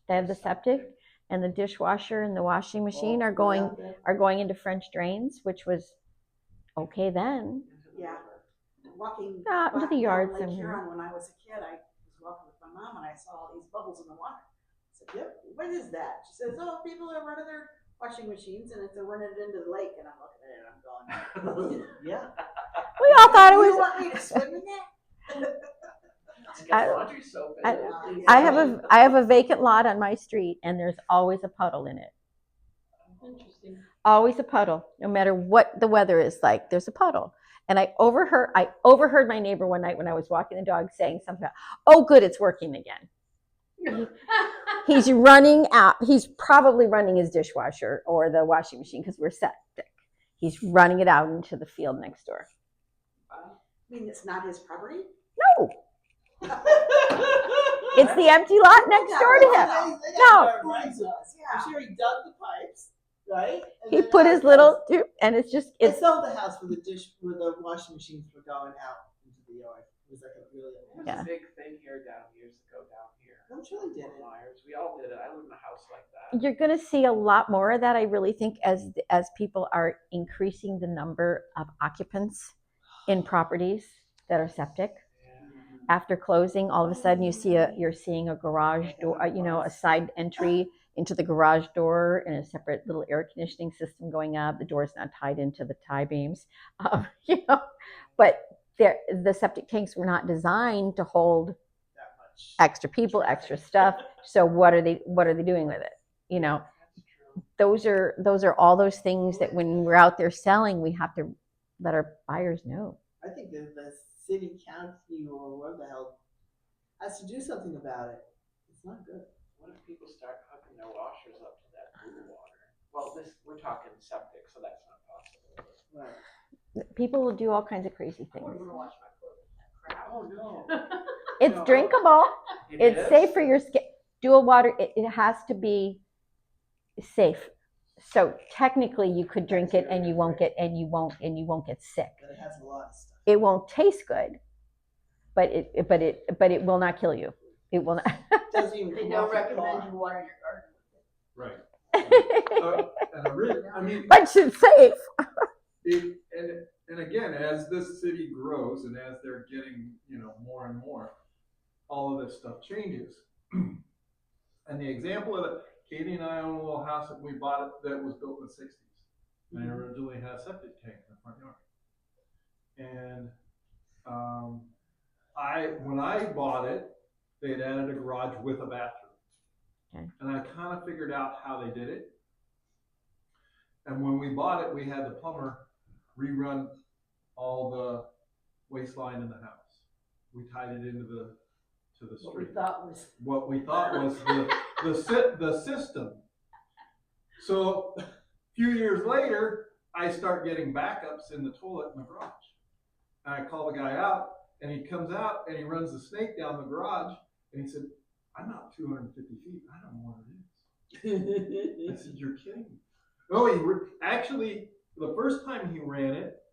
They have the septic, and the dishwasher and the washing machine are going into French drains, which was okay then.
Yeah. Walking
Out into the yard
down Lake
somewhere.
Huron when I was a kid, I was walking with my mom and I saw all these bubbles in the water. I said, yep, what is that? She says, oh, people are running their washing machines and they're running it into the lake. And I'm looking at it and I'm going,
Yeah.
We all thought it
you
was.
want me to swim in that?
Get laundry soap in
I-
it.
I have a vacant lot on my street, and there's always a puddle in it.
Interesting.
Always a puddle, no matter what the weather is like. There's a puddle. And I overheard my neighbor one night when I was walking the dog saying something about, oh, good, it's working again. He's running out. He's probably running his dishwasher or the washing machine because we're septic. He's running it out into the field next door.
I mean, it's not his property?
No, it's the empty lot next door to him. No.
I'm sure he dug the pipes, right? And
He
then
put
now
his
he
little,
has-
and it's just,
I
it's,
sold the house where the washing machines were going out into the yard. It was like a really.
It was
Yeah.
a big thing here years ago down here.
I'm sure he did
Fort
it.
Myers. We all did it. I lived in a house like that.
you're going to see a lot more of that. I really think as people are increasing the number of occupants in properties, that are septic.
Yeah.
After closing, all of a sudden you're seeing a garage door, a side entry into the garage door and a separate little air conditioning system going up. The door's not tied into the tie beams, but the septic tanks were not designed to hold
That much.
extra people, extra stuff. So what are they doing with it?
That's true.
Those are all those things that when we're out there selling, we have to let our buyers know.
I think that the city, county, or whatever the hell has to do something about it. It's not good.
What if people start hooking their washers up to that pool water? Well, we're talking septic, so that's not possible.
Right.
People will do all kinds of crazy
I
things.
wouldn't wanna wash my clothes with that crap.
Oh, no.
It's
No.
drinkable.
It
It's
is?
safe for your skin. Dual water, it has to be safe. So technically you could drink it and you won't get sick.
But it has a lot of stuff.
It won't taste good, but it will not kill you. It will not.
Doesn't even
They
come
don't
off your
recommend
car.
you water your garden with it.
Right. I mean,
But it's safe.
and again, as this city grows and as they're getting, more and more, all of this stuff changes. And the example of it, Katie and I own a little house that we bought that was built in the 60s. And it originally had a septic tank in the front yard. And when I bought it, they had added a garage with a bathroom.
Okay.
And I kind of figured out how they did it. And when we bought it, we had the plumber rerun all the waistline in the house. We tied it into the
What we
street.
thought was.
What we thought was the system. So a few years later, I start getting backups in the toilet in the garage. And I call the guy out, and he comes out and he runs the snake down the garage, and he said, "I'm out 250 feet. I don't know what it is." I said, "You're kidding me." No, actually, the first time he ran it,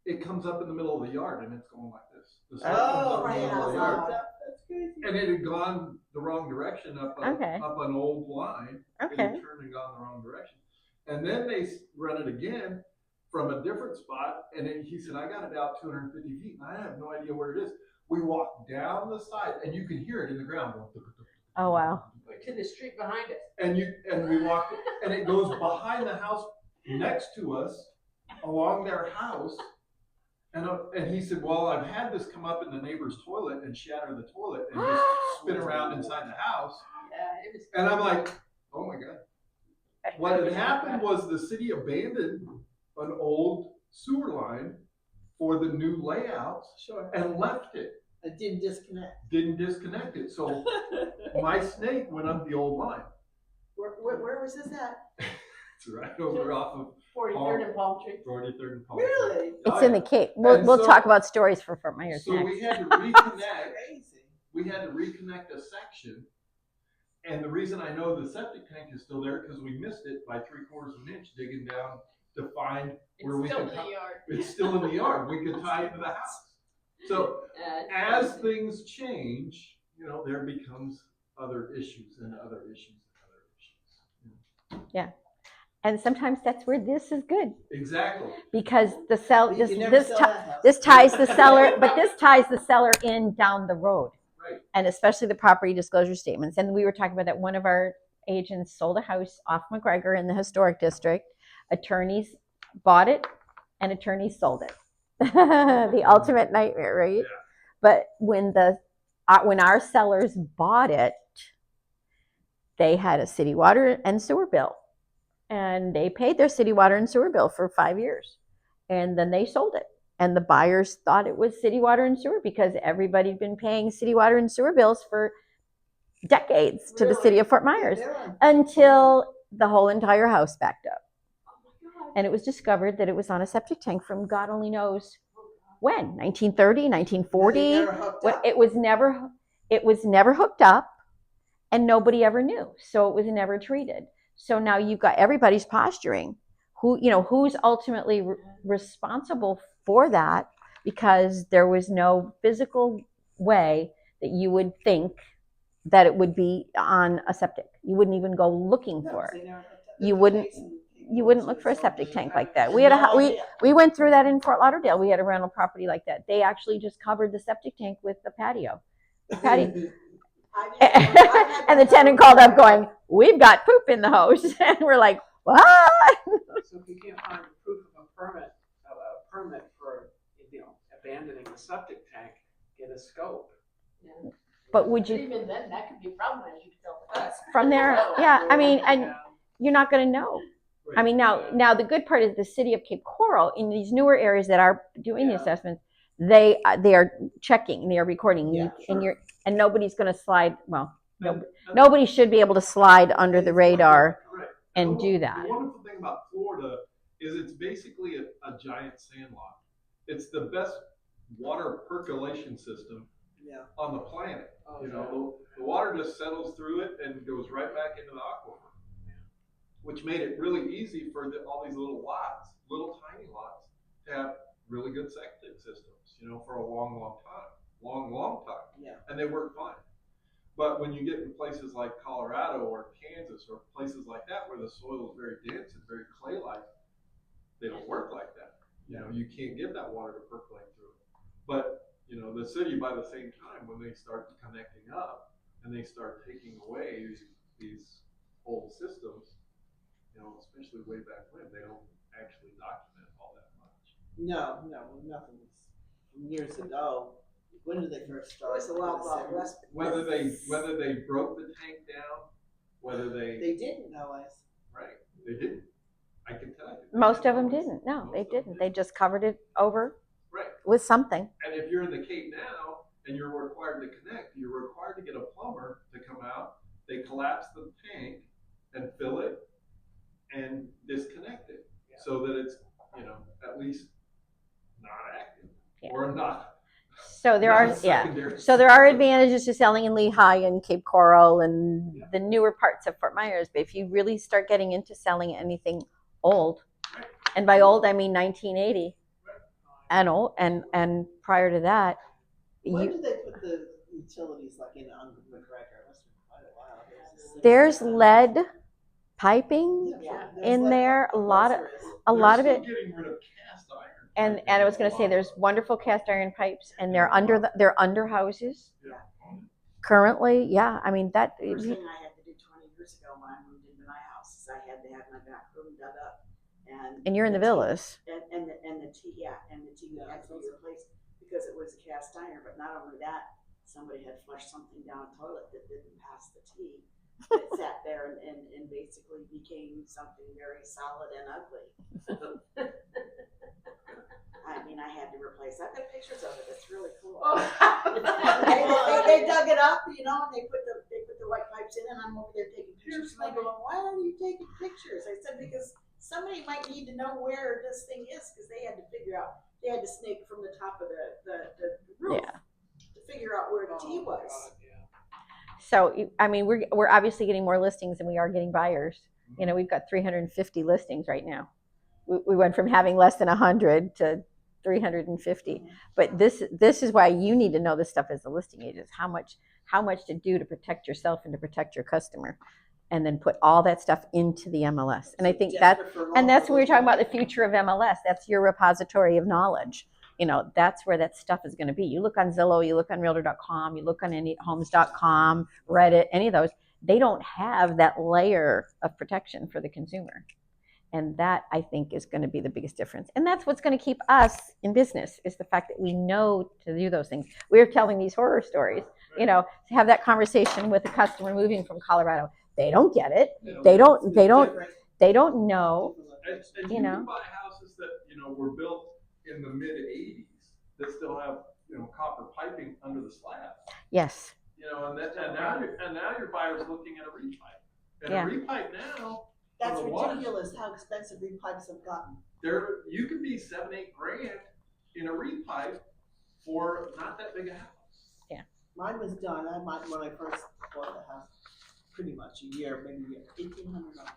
it comes up in the middle of the yard, and it's going like this. The snake comes up in the middle of the yard.
That's crazy.
And it had gone the wrong direction up an old line. It
Okay.
had turned and gone the wrong direction. And then they run it again from a different spot. And he said, "I got it out 250 feet. And I have no idea where it is." We walked down the side, and you can hear it in the ground.
Oh, wow.
To the street behind us.
And we walked, and it goes behind the house next to us, along their house. And he said, "Well, I've had this come up in the neighbor's toilet and shatter the toilet and just spin around inside the house."
Yeah, it was.
And I'm like, "Oh my God." What had happened was the city abandoned an old sewer line for the new layouts
Sure.
and left it,
It didn't disconnect.
didn't disconnect it. So my snake went up the old line.
Where was this at?
It's right over off of
43rd and Palm Tree.
43rd and Palm.
Really?
It's in the Cape. We'll
And so-
talk about stories for Fort Myers
So
next.
we had to
That's
reconnect.
crazy.
We had to reconnect a section. And the reason I know the septic tank is still there because we missed it by 3/4 of an inch digging down to find where
It's
we
still
could.
in the yard.
It's still in the yard. We could tie it to the house. So
Yeah, it's
as
crazy.
things change, there becomes other issues and other issues and other issues.
And sometimes that's where this is good
Exactly.
because the sell
But you
this
can never
this
sell
ti-
that house.
this ties the seller, but this ties the seller in down the road.
Right.
And especially the property disclosure statements. And we were talking about that one of our agents sold a house off McGregor in the historic district. Attorneys bought it and attorneys sold it. The ultimate nightmare, right?
Yeah.
But when our sellers bought it, they had a city water and sewer bill. And they paid their city water and sewer bill for 5 years. And then they sold it. And the buyers thought it was city water and sewer because everybody'd been paying city water and sewer bills for decades to the city of Fort Myers until the whole entire house backed up. And it was discovered that it was on a septic tank from God only knows when, 1930, 1940. It was never hooked up and nobody ever knew. So it was never treated. So now you've got everybody's posturing. Who's ultimately responsible for that? Because there was no physical way that you would think that it would be on a septic. You wouldn't even go looking for it. You wouldn't. you wouldn't look for a septic tank like that. We had we went through that in Fort Lauderdale. We had a rental property like that. They actually just covered the septic tank with the patio. And the tenant called up going, "We've got poop in the hose," and we're like, "What?"
So if you can't find proof of a permit for, abandoning the septic tank, get a scope.
Yeah.
But would you?
Even then, that could be a problem, as you can tell with us.
From there, yeah. I mean, and you're not going to know. I mean, now the good part is the city of Cape Coral in these newer areas that are doing the assessments, they are checking, they are recording, and nobody's going to slide. Well, nobody should be able to slide under the radar and do that.
The wonderful thing about Florida is it's basically a giant sandlot. It's the best water percolation system on the planet. The water just settles through it and goes right back into the aquifer, which made it really easy for all these little tiny lots, to have really good septic systems, for a long time.
Yeah.
And they work fine. But when you get in places like Colorado or Kansas or places like that where the soil is very dense and very clay-like, they don't work like that. You can't get that water to percolate through it. But the city, by the same time, when they start connecting up and they start taking away these old systems, especially way back when, they don't actually document all that much.
No, nothing. From years ago. When did they first start?
It was the Wild Wild West.
Whether they broke the tank down, whether they
didn't know us.
Right, they didn't. I can tell you.
Most of them didn't. No, they didn't. They just covered it over
right
with something.
And if you're in the Cape now and you're required to connect, you're required to get a plumber to come out. They collapse the tank and fill it and disconnect it so that it's at least not active or not.
So there are So there are advantages to selling in Lehigh and Cape Coral and the newer parts of Fort Myers. But if you really start getting into selling anything old, and by old I mean 1980 and old, and prior to that,
when did they put the utilities like in on McGregor? It must have been quite a while.
There's lead piping in there. A lot of it.
Getting rid of cast iron.
And I was going to say, there's wonderful cast iron pipes, and they're under houses.
Yeah.
Currently, yeah. I mean that.
First thing I had to do 20 years ago when I moved into my house is I had to have my back room dug up,
and you're in the villas.
And the TV had to be replaced because it was cast iron. But not only that, somebody had flushed something down a toilet that didn't pass the T. It sat there and basically became something very solid and ugly. I mean, I had to replace. I've got pictures of it. It's really cool. They dug it up, and they put the white pipes in, and I'm over there taking pictures. And I go, "Why are you taking pictures?" I said, "Because somebody might need to know where this thing is, because they had to figure out. They had to snake from the top of the roof to figure out where the T was."
So I mean, we're obviously getting more listings than we are getting buyers. We've got 350 listings right now. We went from having less than 100 to 350. But this is why you need to know this stuff as a listing agent. How much to do to protect yourself and to protect your customer, and then put all that stuff into the MLS. And I think that's when we're talking about the future of MLS. That's your repository of knowledge. That's where that stuff is going to be. You look on Zillow, you look on Realtor.com, you look on any Homes.com, Reddit, any of those. They don't have that layer of protection for the consumer. And that, I think, is going to be the biggest difference. And that's what's going to keep us in business, is the fact that we know to do those things. We're telling these horror stories, to have that conversation with a customer moving from Colorado. They don't get it. They don't know.
And you can buy houses that, were built in the mid 80s that still have, copper piping under the slab.
Yes.
And now your buyer's looking at a repipe. And a repipe now.
That's ridiculous how expensive repipes have gotten.
You can be $7-8 grand in a repipe for not that big a house.
Yeah.
Mine was done. I had mine when I first bought the house, pretty much a year, maybe $1,800.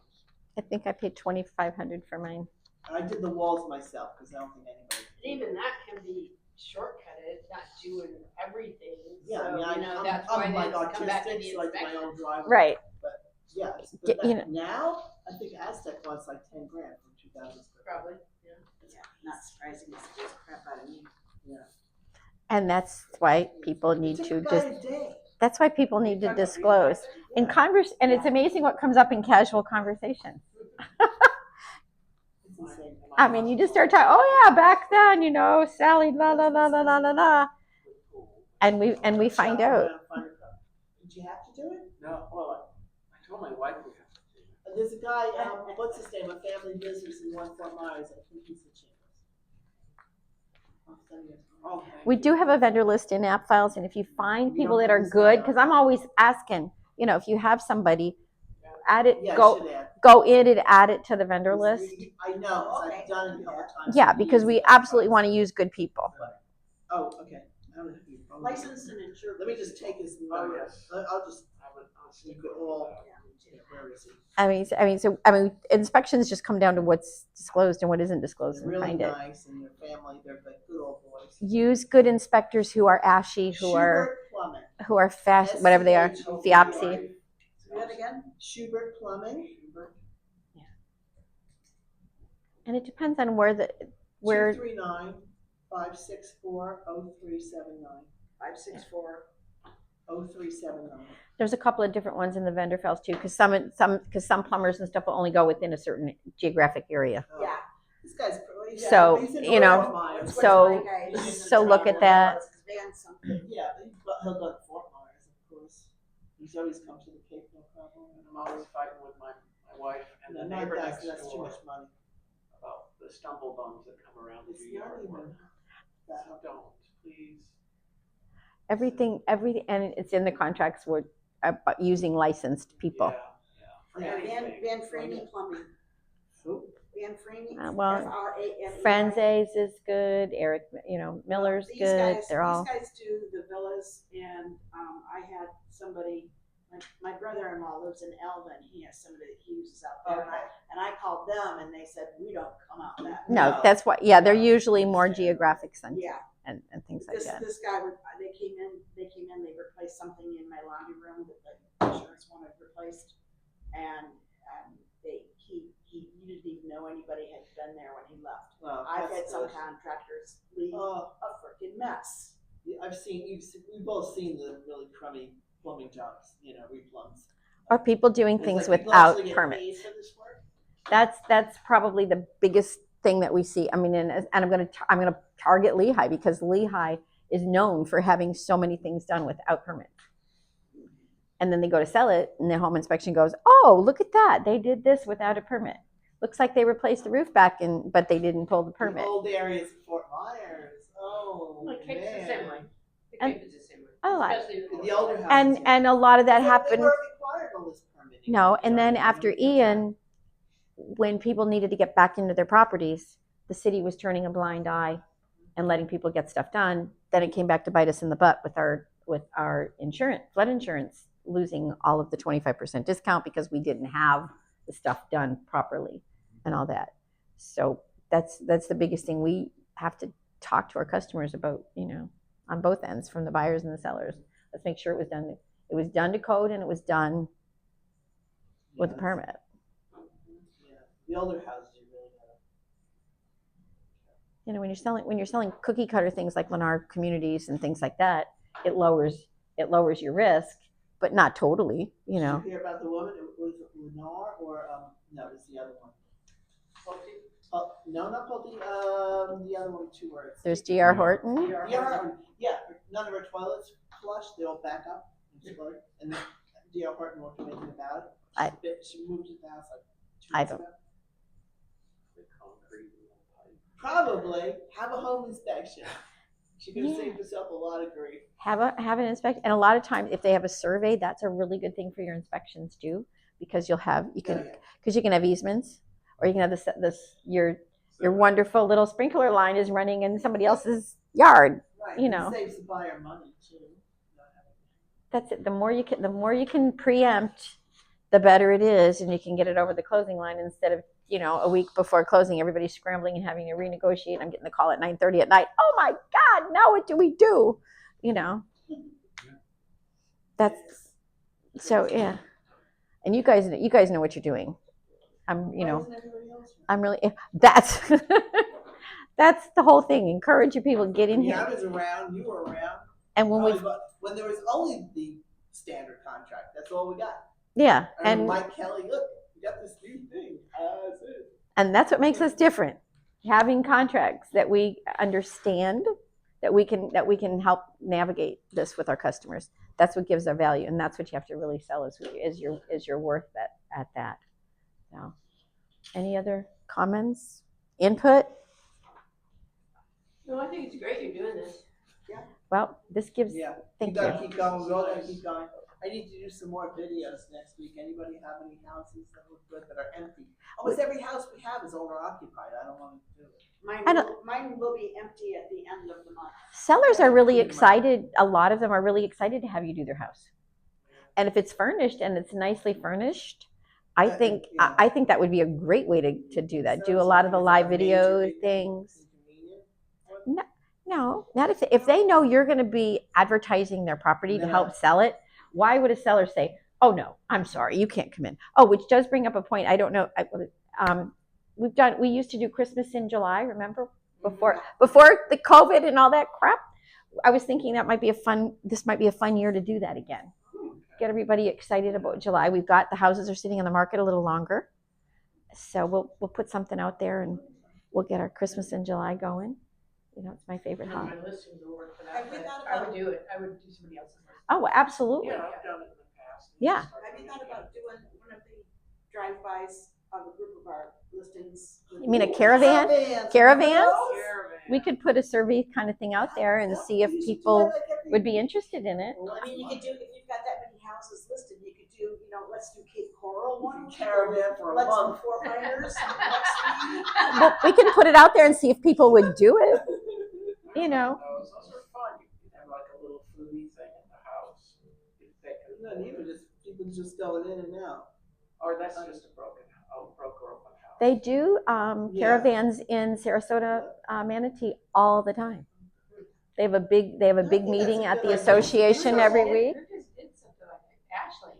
I think I paid $2,500 for mine.
And I did the walls myself because I don't think anybody.
Even that can be shortcutted, not doing everything.
Yeah,
so,
I mean,
that's why
I'm like
come back to
artistic,
the
so like my
inspection.
own driveway.
Right.
Yes, but now I think Aztec wants like 10 grand for 2,000 square.
Probably, yeah.
Yeah, not surprising, it scares the crap out of me.
And that's why people
It
need
took
to
a guy
just,
a day.
that's why people need to
Talking about
disclose.
real
In converse, and it's amazing what comes up in casual conversation.
It's insane.
I mean, you just start talking, oh yeah, back then, you know, Sally, la la la la la la la. And we find
Shop
out.
around, find a car. Did you have to do it?
No, well, I told my wife we have to do it.
There's a guy, what's his name, a family business in 1 Fort Myers, I think he's the cheapest. I'll send you his number.
Oh, thank
We
you.
do have a vendor list in app files, and if you find people that are good, because I'm always asking, you know, if you have somebody, add it,
Yeah, I
go
should add.
go in and add it to the vendor list.
I know, 'cause I've done it a couple times.
Yeah, because we absolutely want to use good people.
Oh, okay. I don't know if you phone me.
Licensed and insured.
Let me just take his
Oh,
number.
yes.
I'll just,
I'll
you
stick
could
with
all,
that.
where is he?
I mean, inspections just come down to what's disclosed and what isn't disclosed,
They're
and
really
find it.
nice, and their family, they're like good old boys.
Use good inspectors who are ashy,
Schubert Plumbing.
who are fast, whatever they are,
SCHUBERT.
FIAPSy.
Do that again?
Schubert Plumbing.
And it depends on where
239-564-0379.
564.
0379.
there's a couple of different ones in the vendor files too, because some plumbers and stuff will only go within a certain geographic area.
Oh,
Yeah.
This guy's pretty.
So,
he's in
you know,
Fort Myers.
so- look at that.
Yeah, but he'll go to Fort Myers, of course. He's always come to the Cape, no problem.
And I'm always fighting with my wife and the
No,
neighbor
not
next
that's too
door
much money.
about the stumble bums that come around to
It's
do
not
yard
even
work.
that.
So don't, please.
everything, and it's in the contracts where about using licensed people.
Yeah.
Van Franey Plumbing.
Who?
Van Franey.
Well,
F-R-A-N-E-Y.
Franzes is good. Eric, Miller's
These
good.
guys-
They're all.
These guys do the villas, and I had somebody, my brother-in-law lives in Elvin. He has somebody that he uses out there,
Okay.
and I called them, and they said, we don't come out that.
No,
No.
that's what. Yeah, they're usually more geographic centered
Yeah,
and things like that.
this guy, they came in, they replaced something in my laundry room that the insurance wanted replaced, and he didn't even know anybody had been there when he left.
Well,
I've had
that's
some
good.
contractors leave
Oh,
a freaking mess.
I've seen, we've both seen the really crummy plumbing jobs, replums.
Or people doing
It's
things
like people
without
actually get
permits.
paid for this work?
That's probably the biggest thing that we see. I mean, and I'm gonna target Lehigh because Lehigh is known for having so many things done without permits. And then they go to sell it, and the home inspection goes, "Oh, look at that! They did this without a permit. Looks like they replaced the roof back, but they didn't pull the permit."
The old areas of Fort Myers. Oh,
Like Cape's the same way. The
And-
Cape is the same way.
Oh, I-
Especially in
The older houses.
And a lot of that
They
happened.
weren't required all this permitting.
No, and then after Ian, when people needed to get back into their properties, the city was turning a blind eye and letting people get stuff done. Then it came back to bite us in the butt with our insurance, flood insurance, losing all of the 25% discount because we didn't have the stuff done properly and all that. So that's the biggest thing we have to talk to our customers about, on both ends, from the buyers and the sellers. Let's make sure it was done. It was done to code, and it was done with a permit.
Yeah, the older houses you really gotta.
When you're selling cookie cutter things like Lennar Communities and things like that, it lowers your risk, but not totally.
Did you hear about the woman? Was it Lennar or no? It was the other one. Oh, no, not Pulte. The other one, 2 words.
There's D.R. Horton.
Yeah, none of her toilets flushed. They all back up and explode. And D.R. Horton won't do anything about it. She moved to the house like 2
I
months
don't-
ago.
The concrete and the pipe.
Probably have a home inspection. She could have
Yeah.
saved herself a lot of grief.
Have an inspection, and a lot of times if they have a survey, that's a really good thing for your inspections too, because you can have easements, or you can have your wonderful little sprinkler line is running in somebody else's yard.
Right.
You
It
know.
saves the buyer money too.
That's it. The more you can preempt, the better it is, and you can get it over the closing line instead of a week before closing, everybody's scrambling and having to renegotiate. I'm getting the call at 9:30 at night. Oh my God! Now what do we do? That's so yeah. And you guys know what you're doing. I'm,
Why isn't everybody else?
I'm really, that's, that's the whole thing. Encourage your people to get in
Yeah, I
here.
was around, you were around.
And when we,
When there was only the standard contract, that's all we got.
yeah,
And
and
Mike Kelly, look, we got this new thing. That's it.
and that's what makes us different. Having contracts that we understand, that we can help navigate this with our customers. That's what gives our value, and that's what you have to really sell is your worth at that. So, any other comments, input?
No, I think it's great you're doing this.
Well, this gives.
Yeah,
Thank
you
you.
gotta keep going. We all gotta keep going. I need to do some more videos next week. Anybody have any houses that look good that are empty? Almost every house we have is owner occupied. I don't want to do it.
Mine will be empty at the end of the month.
Sellers are really excited. A lot of them are really excited to have you do their house. And if it's furnished and it's nicely furnished, I think that would be a great way to do that. Do a lot of the live video things. No, not if they know you're going to be advertising their property to help sell it. Why would a seller say, "Oh no, I'm sorry, you can't come in"? Oh, which does bring up a point. I don't know. We used to do Christmas in July. Remember before the COVID and all that crap. I was thinking that might be this might be a fun year to do that again. Get everybody excited about July. We've got the houses are sitting on the market a little longer, so we'll put something out there and we'll get our Christmas in July going. It's my favorite holiday.
My listings will work for that, but I would do it. I would do somebody else's listing.
Oh, absolutely.
Yeah, I've done it in the past.
Yeah.
Have you thought about doing one of the drive-bys of a group of our listings?
You mean a caravan? Caravans?
Caravan.
We could put a survey kind of thing out there and see if people would be interested in it.
I mean, you could do, if you've got that many houses listed, you could do, let's do Cape Coral one.
Caravan for a
Let's do
month.
Fort Myers next week.
Well, we can put it out there and see if people would do it.
Those are fun. You can have like a little foodie thing in the house.
No, even just people just going in and out.
Or that's just a broken open house.
They do caravans in Sarasota, Manatee all the time. They have a big meeting at the association every week.
You just did something like Ashley,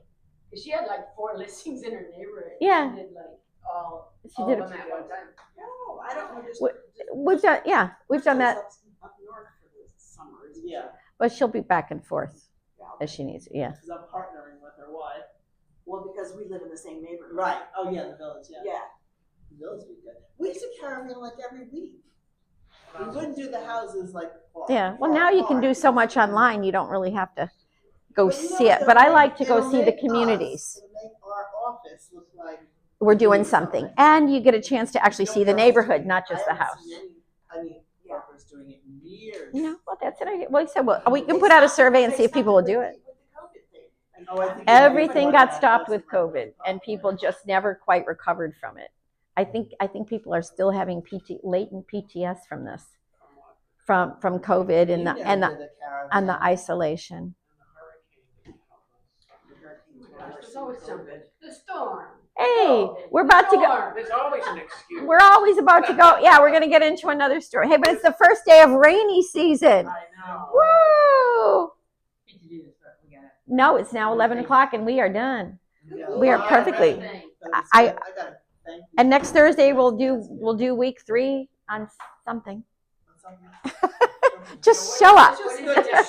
because she had like 4 listings in her neighborhood.
Yeah.
She did like all
She did
of them at one time.
No, I don't know.
We've done that.
Up north for the summer.
Yeah,
But she'll be back and forth as she needs. Yeah.
because I'm partnering with her. Why?
Well, because we live in the same neighborhood.
Right. Oh yeah, the village. Yeah.
Yeah.
The village would be good. We used to caravan like every week. We wouldn't do the houses like far.
Yeah. Well,
far
now you can
apart.
do so much online. You don't really have to go
But
see it.
it'll
But I
make-
like to go
it'll
see the
make
communities.
It'll make our office look like
We're doing something, and you get a chance to actually see the neighborhood, not just the
I haven't
house.
seen any brokers doing it in years.
Well, that's an idea. Well, we can put out a survey and see if people will do it.
Oh, I think
Everything got stopped with COVID, and people just never quite recovered from it. I think people are still having latent PTS from this, from COVID and the isolation.
There's always something. The storm.
Hey, we're about to go.
Storm.
There's always an excuse.
We're always about to go. Yeah, we're gonna get into another story. Hey, but it's the first day of rainy season.
I know.
Woo!
Hate to do this, but we gotta.
No, it's now 11 o'clock and we are done.
Yeah.
We are
Well,
perfectly.
Thank
I
I-
gotta thank you.
And next Thursday we'll do week 3 on something.
Something.
Just show up.
What is it?